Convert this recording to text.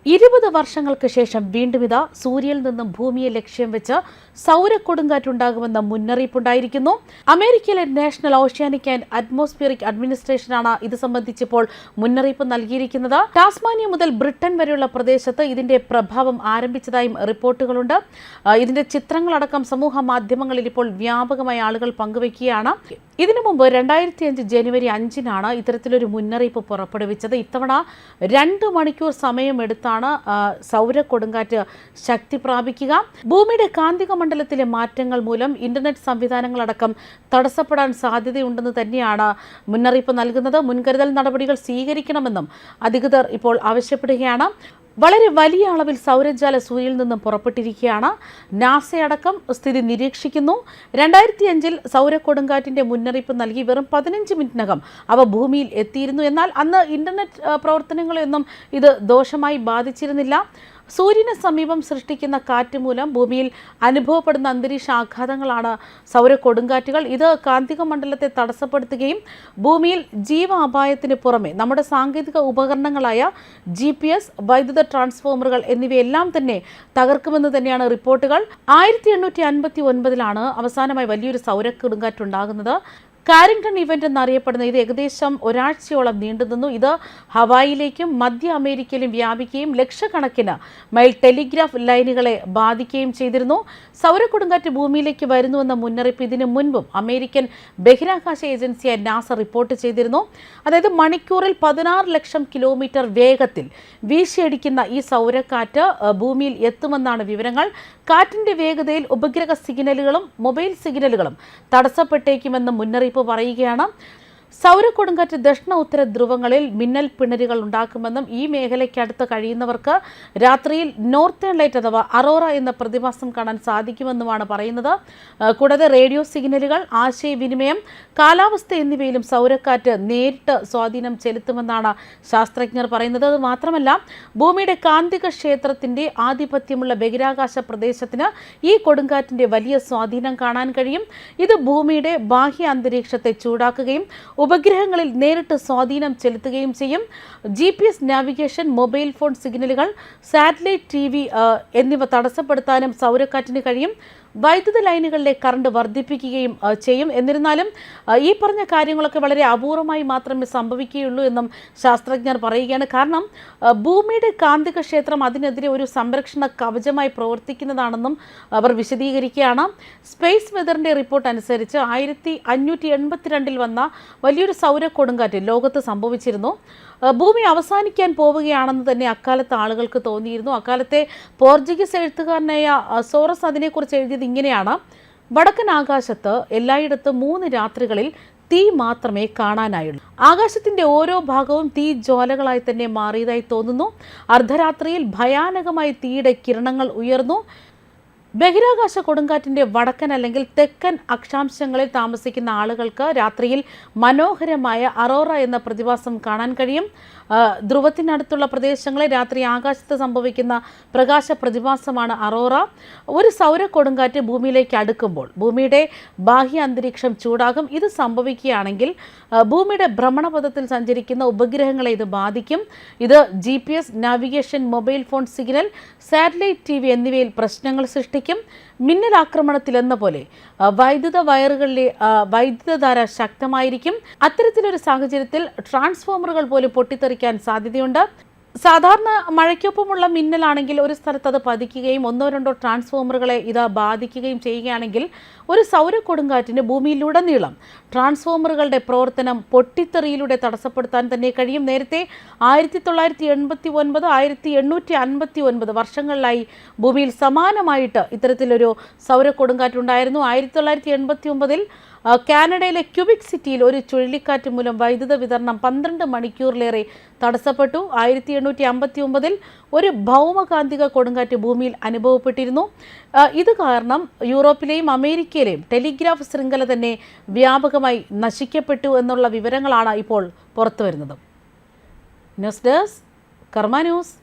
20 വർഷങ്ങൾക്ക് ശേഷം വീണ്ടും ഇതാ സൂര്യനിൽ നിന്നും ഭൂമിയെ ലക്ഷ്യം വെച്ച് സൗരക്കൊടുങ്കാറ്റുണ്ടാകുമെന്ന മുന്നറിയിപ്പുണ്ടായിരിക്കുന്നു. അമേരിക്കയിലെ നാഷണൽ ഓഷ്യാനിക് ആൻഡ് അറ്റ്മോസ്ഫിയറിക് അഡ്മിനിസ്ട്രേഷനാണ് ഇത് സംബന്ധിച്ചിപ്പോൾ മുന്നറിയിപ്പ് നൽകിയിരിക്കുന്നത്. ടാസ്മാനിയ മുതൽ ബ്രിട്ടൻ വരെയുള്ള പ്രദേശത്ത് ഇതിന്റെ പ്രഭാവം ആരംഭിച്ചതായും റിപ്പോർട്ടുകളുണ്ട്. ഇതിന്റെ ചിത്രങ്ങളടക്കം സമൂഹ മാധ്യമങ്ങളിൽ ഇപ്പോൾ വ്യാപകമായി ആളുകൾ പങ്കുവയ്ക്കുകയാണ്. ഇതിനു മുമ്പ് 2005 ജനുവരി 5-നാണ് ഇത്തരത്തിലൊരു മുന്നറിയിപ്പ് പുറപ്പെടുവിച്ചത്. ഇത്തവണ 2 മണിക്കൂർ സമയമെടുത്താണ് സൗരക്കൊടുങ്കാറ്റ് ശക്തി പ്രാപിക്കുക. ഭൂമിയുടെ കാന്തിക മണ്ഡലത്തിലെ മാറ്റങ്ങൾ മൂലം ഇന്റർനെറ്റ് സംവിധാനങ്ങളടക്കം തടസ്സപ്പെടാൻ സാധ്യതയുണ്ടെന്ന് തന്നെയാണ് മുന്നറിയിപ്പ് നൽകുന്നത്. മുൻകരുതൽ നടപടികൾ സ്വീകരിക്കണമെന്നും അധികൃതർ ഇപ്പോൾ ആവശ്യപ്പെടുകയാണ്. വളരെ വലിയ അളവിൽ സൗരജാല സൂര്യനിൽ നിന്നും പുറപ്പെട്ടിരിക്കുകയാണ്. നാസയടക്കം സ്ഥിതി നിരീക്ഷിക്കുന്നു. 2005-ൽ സൗരക്കൊടുങ്കാറ്റിന്റെ മുന്നറിയിപ്പ് നൽകി വെറും 15 മിനിറ്റിനകം അവ ഭൂമിയിൽ എത്തിയിരുന്നു. എന്നാൽ അന്ന് ഇന്റർനെറ്റ് പ്രവർത്തനങ്ങളെയൊന്നും ഇത് ദോഷമായി ബാധിച്ചിരുന്നില്ല. സൂര്യന് സമീപം സൃഷ്ടിക്കുന്ന കാറ്റ് മൂലം ഭൂമിയിൽ അനുഭവപ്പെടുന്ന അന്തരീക്ഷ ആഘാതങ്ങളാണ് സൗരക്കൊടുങ്കാറ്റുകൾ. ഇത് കാന്തിക മണ്ഡലത്തെ തടസ്സപ്പെടുത്തുകയും ഭൂമിയിൽ ജീവാപായത്തിന് പുറമെ നമ്മുടെ സാങ്കേതിക ഉപകരണങ്ങളായ GPS, വൈദ്യുത ട്രാൻസ്ഫോമറുകൾ എന്നിവയെല്ലാം തന്നെ തകർക്കുമെന്ന് തന്നെയാണ് റിപ്പോർട്ടുകൾ. 1859-ലാണ് അവസാനമായി വലിയൊരു സൗരക്കൊടുങ്കാറ്റുണ്ടാകുന്നത്. കാരിങ്ടൺ ഇവന്റ് എന്നറിയപ്പെടുന്ന ഇത് ഏകദേശം ഒരാഴ്ചയോളം നീണ്ടുനിന്നു. ഇത് ഹവായിലേക്കും മധ്യ അമേരിക്കയിലും വ്യാപിക്കുകയും ലക്ഷക്കണക്കിന് മൈൽ ടെലിഗ്രാഫ് ലൈനുകളെ ബാധിക്കുകയും ചെയ്തിരുന്നു. സൗരക്കൊടുങ്കാറ്റ് ഭൂമിയിലേക്ക് വരുന്നുവെന്ന മുന്നറിയിപ്പ് ഇതിനു മുൻപും അമേരിക്കൻ ബഹിരാകാശ ഏജൻസിയായ നാസ റിപ്പോർട്ട് ചെയ്തിരുന്നു. അതായത് മണിക്കൂറിൽ 16 ലക്ഷം കിലോമീറ്റർ വേഗത്തിൽ വീശിയടിക്കുന്ന ഈ സൗരക്കാറ്റ് ഭൂമിയിൽ എത്തുമെന്നാണ് വിവരങ്ങൾ. കാറ്റിന്റെ വേഗതയിൽ ഉപഗ്രഹ സിഗ്നലുകളും മൊബൈൽ സിഗ്നലുകളും തടസ്സപ്പെട്ടേക്കുമെന്ന് മുന്നറിയിപ്പ് പറയുകയാണ്. സൗരക്കൊടുങ്കാറ്റ് ദക്ഷിണ ഉത്തര ധ്രുവങ്ങളിൽ മിന്നൽ പിണരുകൾ ഉണ്ടാക്കുമെന്നും ഈ മേഖലയ്ക്കടുത്ത് കഴിയുന്നവർക്ക് രാത്രിയിൽ നോർത്തേൺ ലൈറ്റ് അഥവാ അറോറ എന്ന പ്രതിഭാസം കാണാൻ സാധിക്കുമെന്നുമാണ് പറയുന്നത്. കൂടാതെ റേഡിയോ സിഗ്നലുകൾ, ആശയവിനിമയം, കാലാവസ്ഥ എന്നിവയിലും സൗരക്കാറ്റ് നേരിട്ട് സ്വാധീനം ചെലുത്തുമെന്നാണ് ശാസ്ത്രജ്ഞർ പറയുന്നത്. അത് മാത്രമല്ല, ഭൂമിയുടെ കാന്തിക ക്ഷേത്രത്തിന്റെ ആധിപത്യമുള്ള ബഹിരാകാശ പ്രദേശത്തിന് ഈ കൊടുങ്കാറ്റിന്റെ വലിയ സ്വാധീനം കാണാൻ കഴിയും. ഇത് ഭൂമിയുടെ ബാഹ്യ അന്തരീക്ഷത്തെ ചൂടാക്കുകയും ഉപഗ്രഹങ്ങളിൽ നേരിട്ട് സ്വാധീനം ചെലുത്തുകയും ചെയ്യും. GPS നാവിഗേഷൻ, മൊബൈൽ ഫോൺ സിഗ്നലുകൾ, സാറ്റലൈറ്റ് TV എന്നിവ തടസ്സപ്പെടുത്താനും സൗരക്കാറ്റിന് കഴിയും. വൈദ്യുത ലൈനുകളിലെ കറണ്ട് വർദ്ധിപ്പിക്കുകയും ചെയ്യും. എന്നിരുന്നാലും ഈ പറഞ്ഞ കാര്യങ്ങളൊക്കെ വളരെ അപൂർവമായി മാത്രമേ സംഭവിക്കുകയുള്ളൂ എന്നും ശാസ്ത്രജ്ഞർ പറയുകയാണ്. കാരണം ഭൂമിയുടെ കാന്തിക ക്ഷേത്രം അതിനെതിരെ ഒരു സംരക്ഷണ കവചമായി പ്രവർത്തിക്കുന്നതാണെന്നും അവർ വിശദീകരിക്കുകയാണ്. സ്പേസ് വെതറിൻ്റെ റിപ്പോർട്ട് അനുസരിച്ച് 1582-ൽ വന്ന വലിയൊരു സൗരക്കൊടുങ്കാറ്റ് ലോകത്ത് സംഭവിച്ചിരുന്നു. ഭൂമി അവസാനിക്കാൻ പോവുകയാണെന്ന് തന്നെ അക്കാലത്ത് ആളുകൾക്ക് തോന്നിയിരുന്നു. അക്കാലത്തെ പോർച്ചുഗീസ് എഴുത്തുകാരനായ സോറസ് അതിനെക്കുറിച്ച് എഴുതിയത് ഇങ്ങനെയാണ്: വടക്കൻ ആകാശത്ത് എല്ലായിടത്തും 3 രാത്രികളിൽ തീ മാത്രമേ കാണാനായുള്ളൂ. ആകാശത്തിന്റെ ഓരോ ഭാഗവും തീ ജ്വാലകളായി തന്നെ മാറിയതായി തോന്നുന്നു. അർദ്ധരാത്രിയിൽ ഭയാനകമായി തീയുടെ കിരണങ്ങൾ ഉയർന്നു. ബഹിരാകാശ കൊടുങ്കാറ്റിന്റെ വടക്കൻ അല്ലെങ്കിൽ തെക്കൻ അക്ഷാംശങ്ങളിൽ താമസിക്കുന്ന ആളുകൾക്ക് രാത്രിയിൽ മനോഹരമായ അറോറ എന്ന പ്രതിഭാസം കാണാൻ കഴിയും. ധ്രുവത്തിനടുത്തുള്ള പ്രദേശങ്ങളിൽ രാത്രി ആകാശത്ത് സംഭവിക്കുന്ന പ്രകാശ പ്രതിഭാസമാണ് അറോറ. ഒരു സൗരക്കൊടുങ്കാറ്റ് ഭൂമിയിലേക്ക് അടുക്കുമ്പോൾ ഭൂമിയുടെ ബാഹ്യ അന്തരീക്ഷം ചൂടാകും. ഇത് സംഭവിക്കുകയാണെങ്കിൽ ഭൂമിയുടെ ഭ്രമണപഥത്തിൽ സഞ്ചരിക്കുന്ന ഉപഗ്രഹങ്ങളെ ഇത് ബാധിക്കും. ഇത് GPS navigation, mobile phone signal, satellite TV എന്നിവയിൽ പ്രശ്നങ്ങൾ സൃഷ്ടിക്കും. മിന്നലാക്രമണത്തിലെന്ന പോലെ വൈദ്യുത വയറുകളിലെ വൈദ്യുതധാര ശക്തമായിരിക്കും. അത്തരത്തിലൊരു സാഹചര്യത്തിൽ ട്രാൻസ്ഫോമറുകൾ പോലും പൊട്ടിത്തെറിക്കാൻ സാധ്യതയുണ്ട്. സാധാരണ മഴയ്ക്കൊപ്പമുള്ള മിന്നലാണെങ്കിൽ ഒരു സ്ഥലത്ത് അത് പതിക്കുകയും 1-2 ട്രാൻസ്ഫോമറുകളെ ഇത് ബാധിക്കുകയും ചെയ്യുകയാണെങ്കിൽ ഒരു സൗരക്കൊടുങ്കാറ്റിന് ഭൂമിയിലുടനീളം ട്രാൻസ്ഫോമറുകളുടെ പ്രവർത്തനം പൊട്ടിത്തെറിയിലൂടെ തടസ്സപ്പെടുത്താൻ തന്നെ കഴിയും. നേരത്തെ 1989, 1859 വർഷങ്ങളിലായി ഭൂമിയിൽ സമാനമായിട്ട് ഇത്തരത്തിലൊരു സൗരക്കൊടുങ്കാറ്റുണ്ടായിരുന്നു. 1989-ൽ കാനഡയിലെ ക്യൂബിക് സിറ്റിയിൽ ഒരു ചുഴലിക്കാറ്റ് മൂലം വൈദ്യുത വിതരണം 12 മണിക്കൂറിലേറെ തടസ്സപ്പെട്ടു. 1859-ൽ ഒരു ഭൗമകാന്തിക കൊടുങ്കാറ്റ് ഭൂമിയിൽ അനുഭവപ്പെട്ടിരുന്നു. ഇത് കാരണം യൂറോപ്പിലെയും അമേരിക്കയിലെയും ടെലിഗ്രാഫ് ശൃംഖല തന്നെ വ്യാപകമായി നശിക്കപ്പെട്ടു എന്നുള്ള വിവരങ്ങളാണ് ഇപ്പോൾ പുറത്തുവരുന്നത്. ന്യൂസ് ഡെസ്ക്, കർമ്മ ന്യൂസ്.